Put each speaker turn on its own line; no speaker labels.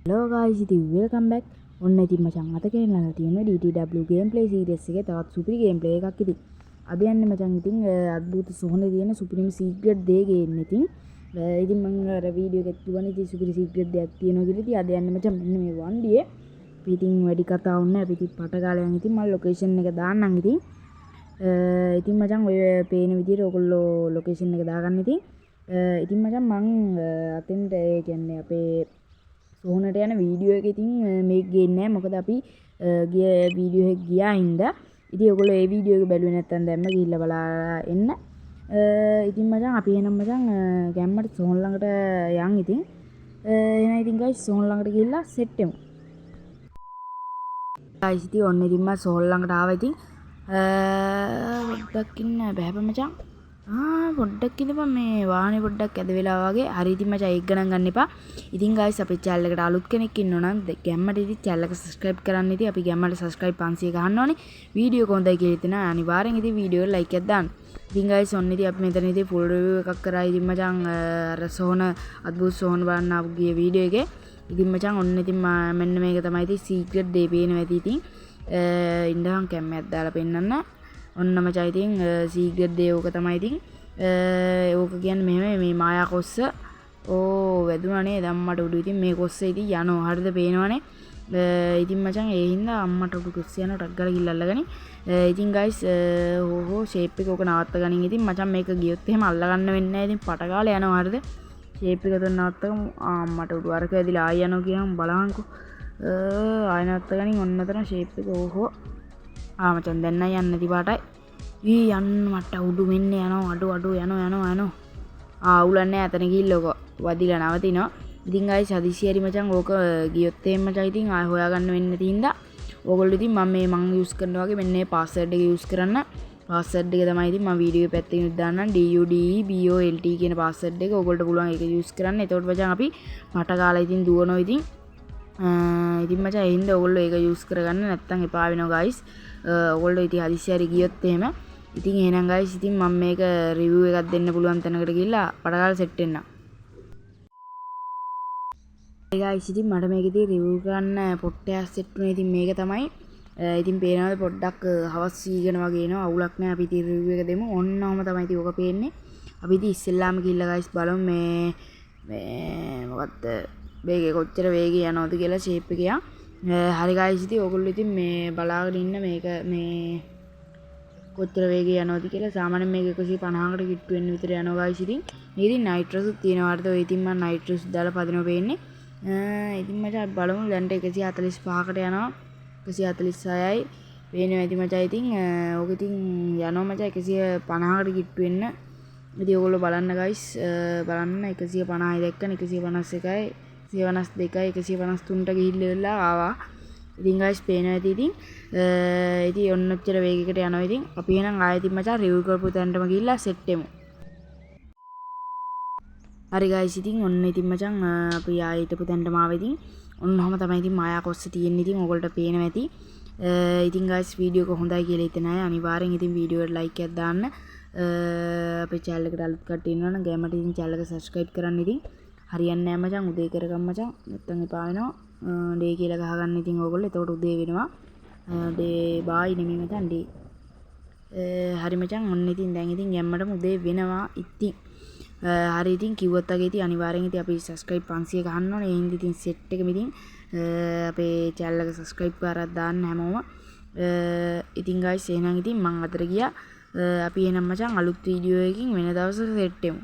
Hello guys, ඉතින් welcome back. ඔන්න ඉතින් මචං අද ගෙනල්ලා තියෙනවා DTW gameplay series එකේ තවත් සුපිරි gameplay එකක් ඉතින්. අද යන්නේ මචං ඉතින් අద్భుත සොහනේ තියෙන supreme secret දෙය ගේන්න ඉතින්. ඉතින් මම අර වීඩියෝ එකත් දුවන්නේ ඉතින් සුපිරි secret දෙයක් තියෙනවා කියලා ඉතින් අද යන්නේ මචං මෙන්න මේ වන්දියේ. අපි ඉතින් වැඩි කතාවක් නැහැ. අපි ඉතින් පටකාලයන් ඉතින් මම location එක දාන්නම් ඉතින්. ඉතින් මචං ඔය පේන විදිහට ඔයගොල්ලෝ location එක දාගන්න ඉතින්. ඉතින් මචං මං අතෙන්ට ඒ කියන්නේ අපේ සෝනට යන වීඩියෝ එක ඉතින් මේක ගේන්නේ නැහැ මොකද අපි ගිය වීඩියෝ එක ගියා හින්දා ඉතින් ඔයගොල්ලෝ ඒ වීඩියෝ එක බැලුවේ නැත්නම් දැම්ම ගිහිල්ලා බලලා එන්න ඉතින් මචං අපි එනම් මචං ගැම්මට සෝන් ළඟට යන් ඉතින් එහෙනම් ඉතින් guys සෝන් ළඟට ගිහිල්ලා සෙට් වෙමු guys ඉතින් ඔන්න ඉතින් මම සෝන් ළඟට ආවා ඉතින් පොඩ්ඩක් ඉන්න බෑපා මචං පොඩ්ඩක් ඉඳපන් මේ වාහනේ පොඩ්ඩක් ඇද වෙලා වගේ. හරි ඉතින් මචං ඒක ගණන් ගන්න එපා. ඉතින් guys අපේ channel එකට අලුත් කෙනෙක් ඉන්නෝ නම් ගැම්මට ඉතින් channel එක subscribe කරන්න ඉතින් අපි ගැම්මට subscribe 500 ගහන්න ඕනේ. වීඩියෝ එක හොඳයි කියලා ඉතින් අනිවාර්යෙන් ඉතින් වීඩියෝ එක like එකක් දාන්න. ඉතින් guys ඔන්න ඉතින් අපි මෙතන ඉතින් full review එකක් කරා ඉතින් මචං අර සෝන අద్భుත සෝන බලන්න ආපු ගිය වීඩියෝ එකේ. ඉතින් මචං ඔන්න ඉතින් මෙන්න මේක තමයි ඉතින් secret day පේනවා ඇති ඉතින්. ඉඳන් කැම්මයක් දාලා පෙන්නන්න. ඔන්න මචං ඉතින් secret day ඕක තමයි ඉතින්. ඕක කියන්නේ මෙහෙම මේ මායා කොස්ස වැදුනානේ දැම්මට උඩු ඉතින් මේ කොස්ස ඉතින් යනවා හරිද පේනවනේ ඉතින් මචං ඒ හින්දා අම්මට උඩු කොස්ස යනවා ටක් ගාලා ගිහලා අල්ලගනි ඉතින් guys ෂේප් එක ඕක නවත්ත ගනින් ඉතින් මචං මේක ගියොත් එහෙම අල්ලගන්න වෙන්නේ නැහැ ඉතින් පටකාලේ යනවා හරිද ෂේප් එක තුන නවත්තගමු අම්මට උඩු අරක ඇදිලා ආය යනවා කියනම් බලහන්කෝ ආය නවත්ත ගනින් ඔන්න තන ෂේප් එක මචං දැන් නෑ යන්න තිබාටයි යන්න මට උඩු මෙන්න යනවා අඩු යනවා උලන්නේ අතන ගිහිල්ලකො වදිලා නවතිනවා ඉතින් guys හදිසියෙරි මචං ඕක ගියොත් එහෙම මචං ඉතින් ආය හොයාගන්න වෙන්න තින්දා ඕගොල්ලෝ ඉතින් මම යූස් කරනවා වගේ මෙන්න මේ පාස්වර්ඩ් එක යූස් කරන්න පාස්වර්ඩ් එක තමයි ඉතින් මම වීඩියෝ එකේ පැත්තකින් දාන්නම් DUDEBOLT කියන පාස්වර්ඩ් එක ඕගොල්ලෝ පුළුවන් ඒක යූස් කරන්න එතකොට මචං අපි මට කාලා ඉතින් දුවනවා ඉතින් මචං ඒ හින්දා ඕගොල්ලෝ ඒක යූස් කරගන්න නැත්තම් එපා වෙනවා guys ඕගොල්ලෝ ඉතින් හදිසියෙරි ගියොත් එහෙම ඉතින් එහෙනම් guys ඉතින් මම මේක රිවිව් එකක් දෙන්න පුළුවන් තැනකට ගිහිල්ලා පටකාල සෙට් වෙන්න. ඒ guys ඉතින් මට මේක ඉතින් රිවිව් කරන්න පොට්ටයක් සෙට් වුණේ ඉතින් මේක තමයි. ඉතින් පේනවාද පොඩ්ඩක් හවස් වීගෙන වගේ එනවා අවුලක් නැහැ අපි ඉතින් රිවිව් එක දෙමු. ඔන්නවම තමයි ඉතින් ඕක පේන්නේ. අපි ඉතින් ඉස්සෙල්ලාම ගිහිල්ලා guys බලමු මේ මොකද්ද වේගය කොච්චර වේගය යනවද කියලා ෂේප් එක යා. හරි guys ඉතින් ඕගොල්ලෝ ඉතින් මේ බලාගෙන ඉන්න මේක මේ කොච්චර වේගය යනවද කියලා සාමාන්‍යයෙන් මේක 150කට කිට්ටු වෙන්න විතර යනවා guys ඉතින් මේක ඉතින් නයිට්‍රස් තියෙනවා වර්ධ ඔය ඉතින් මම නයිට්‍රස් දාලා පදිනවා වෙන්නේ ඉතින් මචං අපි බලමු දැන්ට 145කට යනවා 146යි වෙනවා ඉතින් මචං ඉතින් ඕක ඉතින් යනවා මචං 150කට කිට්ටු වෙන්න ඉතින් ඔයගොල්ලෝ බලන්න guys බලන්න 150යි දැක්කන 151යි 152යි 153ට ගිහිල්ලා ආවා ඉතින් guys පේනවා ඇති ඉතින් ඔන්න ඔච්චර වේගයකට යනවා ඉතින් අපි එහෙනම් ආයෙත් මචං රිවිව් කරපු තැනටම ගිහිල්ලා සෙට් වෙමු. හරි guys ඉතින් ඔන්න ඉතින් මචං අපි ආයෙ හිටපු තැනටම ආවා ඉතින් ඔන්නම තමයි ඉතින් මායා කොස්ස තියෙන්නේ ඉතින් ඔයගොල්ලෝ පේනවා ඇති. ඉතින් guys වීඩියෝ එක හොඳයි කියලා හිතන අය අනිවාර්යෙන් ඉතින් වීඩියෝ එකට ලයික් එකක් දාන්න. අපේ channel එකට අලුත් කට්ටිය ඉන්නවා නම් ගෑමට ඉතින් channel එක subscribe කරන්න ඉතින් හරියන්නේ නැහැ මචං උදේ කරගම් මචං නැත්තම් එපා වෙනවා. ඩේ කියලා ගහගන්න ඉතින් ඕගොල්ලෝ එතකොට උදේ වෙනවා ඩේ බායි නෙමෙයි මචං ඩේ හරි මචං ඔන්න ඉතින් දැන් ඉතින් ගැම්මටම උදේ වෙනවා ඉතින් හරි ඉතින් කිව්වත් වගේ ඉතින් අනිවාර්යෙන් ඉතින් අපි subscribe 500 ගහන්න ඕනේ ඒ හින්දා ඉතින් set එකෙම ඉතින් අපේ channel එක subscribe කරලා දාන්න හැමෝම ඉතින් guys එහෙනම් ඉතින් මම අතර ගියා අපි එහෙනම් මචං අලුත් වීඩියෝ එකකින් වෙන දවසක set වෙමු